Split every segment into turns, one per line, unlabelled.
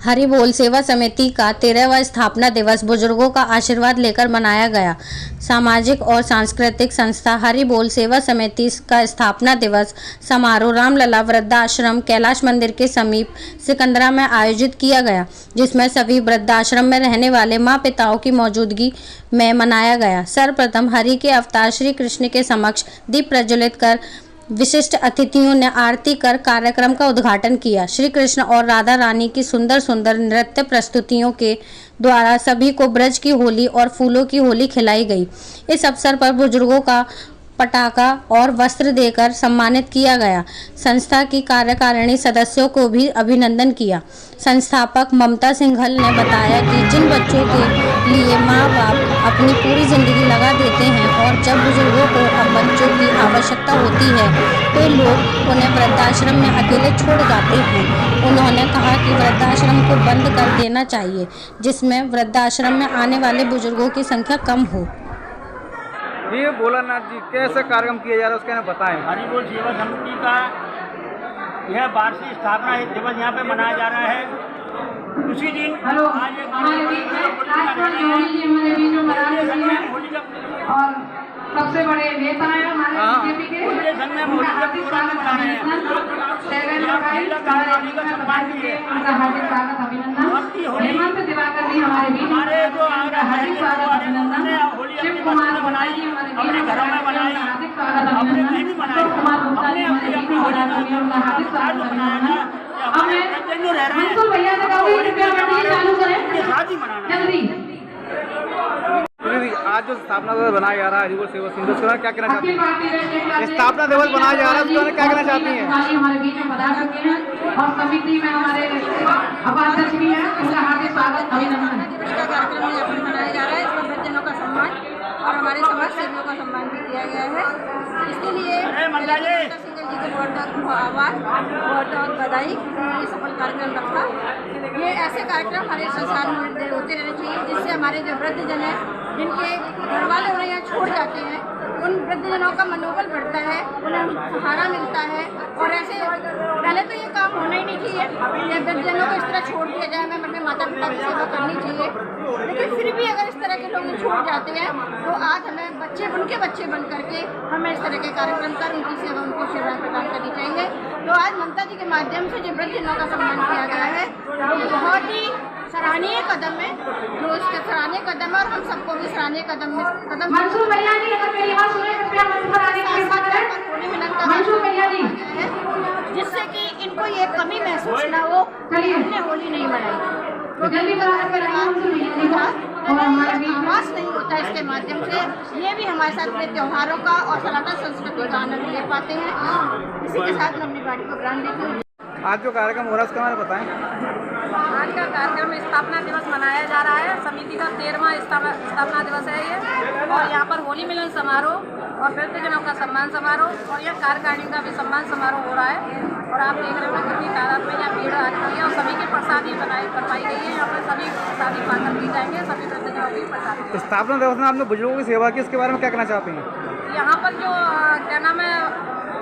हरि बोल सेवा समिति का 13वां स्थापना दिवस बुजुर्गों का आशीर्वाद लेकर मनाया गया। सामाजिक और सांस्कृतिक संस्था हरि बोल सेवा समिति का स्थापना दिवस समारोह रामलला वृद्धाश्रम कैलाश मंदिर के समीप सिकंदरा में आयोजित किया गया, जिसमें सभी वृद्धाश्रम में रहने वाले माँ पिताओं की मौजूदगी में मनाया गया। सर्वप्रथम हरि के अवतार श्री कृष्ण के समक्ष दीप प्रज्वलित कर विशिष्ट अतिथियों ने आरती कर कार्यक्रम का उद्घाटन किया। श्री कृष्ण और राधा रानी की सुंदर सुंदर नृत्य प्रस्तुतियों के द्वारा सभी को ब्रज की होली और फूलों की होली खिलाई गई। इस अवसर पर बुजुर्गों का पटाखा और वस्त्र देकर सम्मानित किया गया। संस्था की कार्यकारिणी सदस्यों को भी अभिनंदन किया। संस्थापक ममता सिंघल ने बताया कि जिन बच्चों के लिए माँ बाप अपनी पूरी जिंदगी लगा देते हैं और जब बुजुर्गों को अब बच्चों की आवश्यकता होती है तो लोग उन्हें वृद्धाश्रम में अकेले छोड़ जाते हैं। उन्होंने कहा कि वृद्धाश्रम को बंद कर देना चाहिए, जिसमें वृद्धाश्रम में आने वाले बुजुर्गों की संख्या कम हो।
जी भोलानाथ जी, कैसे कार्यक्रम किया जा रहा है उसके बताएं।
हरि बोल सेवा समिति का यह वार्षिक स्थापना दिवस यहाँ पे मनाया जा रहा है। उसी दिन आज एक
और सबसे बड़े नेता हैं हमारे बीजेपी के
संघ में होली का प्रोग्राम मना रहे हैं।
उनका हार्दिक स्वागत अभिनंदन। हेमंत दिवाकर जी हमारे बीच हार्दिक स्वागत अभिनंदन। शिव कुमार बनाई हमारे घरों में बनाई हार्दिक स्वागत अभिनंदन। कुमार गुप्ता जी हमारे बीच में उनका हार्दिक स्वागत अभिनंदन। हमें मंसूर भैया से कहूँगी कृपया चालू करें जल्दी।
आज जो स्थापना दिवस बनाया जा रहा है हरि बोल सेवा समिति, उसके बारे में क्या कहना चाहती हैं? स्थापना दिवस बनाया जा रहा है, उसके बारे में क्या कहना चाहती हैं?
हमारे बीच में पधार चुके हैं और समिति में हमारे उपाध्यक्ष भी हैं, उनका हार्दिक स्वागत अभिनंदन।
का कार्यक्रम यहाँ पर मनाया जा रहा है। इसमें वृद्धजनों का सम्मान और हमारे समाज सेवियों का सम्मान भी किया गया है। इसके लिए ममता सिंघल जी को बहुत आभार, बहुत बधाई। ये सफल कार्यक्रम रखा। ये ऐसे कार्यक्रम हमारे संसार में होते रहने चाहिए, जिससे हमारे जो वृद्धजन हैं, जिनके घर वाले उन्हें यहाँ छोड़ जाते हैं, उन वृद्धजनों का मनोबल बढ़ता है, उन्हें सहारा मिलता है। और ऐसे पहले तो ये काम होना ही नहीं चाहिए, ये वृद्धजनों को इस तरह छोड़ दिया जाए। हमें अपने माता पिता की सेवा करनी चाहिए, लेकिन फिर भी अगर इस तरह के लोग छोड़ जाते हैं तो आज हमें उनके बच्चे बन करके हमें इस तरह के कार्यक्रम कर उनकी सेवा, उनको सेवा प्रदान करनी चाहिए। तो आज ममता जी के माध्यम से जो वृद्धजनों का सम्मान किया गया है, वो बहुत ही सराहनीय कदम है, जो उसके सराहनीय कदम है और हम सबको भी सराहनीय कदम
मंसूर भैया जी अगर मेरी बात सुने कृपया मंच पर आने की बात करें। मंसूर भैया जी,
जिससे कि इनको ये कमी महसूस ना हो, हमने होली नहीं मनाई तो
जल्दी
आवास नहीं होता। इसके माध्यम से ये भी हमारे साथ अपने त्योहारों का और सनातन संस्कृति का आनंद ले पाते हैं। इसी के साथ मैं अपनी गाड़ी को ब्रांड देती हूँ।
आज जो कार्यक्रम हो रहा है उसके बारे में बताएं।
आज का कार्यक्रम स्थापना दिवस मनाया जा रहा है। समिति का 13वां स्थापना दिवस है ये, और यहाँ पर होली मिलन समारोह और वृद्धजनों का सम्मान समारोह और यह कार्यकारिणी का भी सम्मान समारोह हो रहा है। और आप देख रहे हो कितनी तादाद में यहाँ भीड़ आ रही है और सभी की प्रसादी करवाई गई है। यहाँ पर सभी प्रसादी पाकर दी जाएंगे, सभी वृद्धजनों की प्रसादी।
स्थापना दिवस में आपने बुजुर्गों की सेवा की, इसके बारे में क्या कहना चाहते हैं?
यहाँ पर जो क्या नाम है,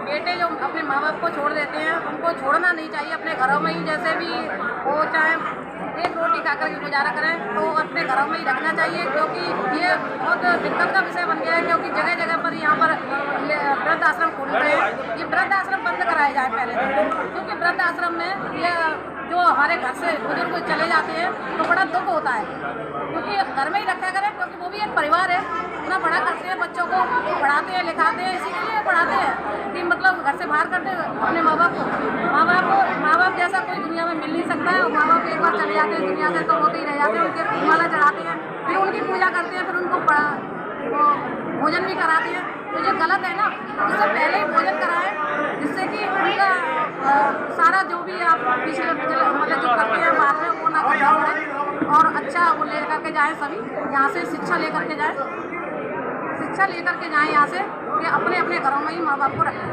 बेटे जो अपने माँ बाप को छोड़ देते हैं, उनको छोड़ना नहीं चाहिए। अपने घरों में ही जैसे भी वो चाहे एक रोटी खाकर के गुजारा करें तो अपने घरों में ही रखना चाहिए, क्योंकि ये बहुत दिक्कत का विषय बन गया है। क्योंकि जगह जगह पर यहाँ पर वृद्ध आश्रम खोल रहे हैं। ये वृद्ध आश्रम बंद कराए जाए पहले तो, क्योंकि वृद्ध आश्रम में ये जो हमारे घर से बुजुर्ग चले जाते हैं तो बड़ा दुख होता है, क्योंकि घर में ही रखा करें, क्योंकि वो भी एक परिवार है। इतना बड़ा करते हैं, बच्चों को पढ़ाते हैं लिखाते हैं, इसी के लिए पढ़ाते हैं कि मतलब घर से बाहर करते हैं अपने माँ बाप को। माँ बाप जैसा कोई दुनिया में मिल नहीं सकता है। और माँ बाप एक बार चले जाते हैं दुनिया से तो होते ही रह जाते हैं। उनके माला चढ़ाते हैं, फिर उनकी पूजा करते हैं, फिर उनको भोजन भी कराते हैं। तो ये गलत है ना, इससे पहले ही भोजन कराएं, जिससे कि उनका सारा जो भी आप पिछले मतलब जो करते हैं बाद में वो ना करना पड़े। और अच्छा वो ले करके जाएँ, सभी यहाँ से शिक्षा लेकर के जाएँ यहाँ से कि अपने अपने घरों में ही माँ बाप को रखें।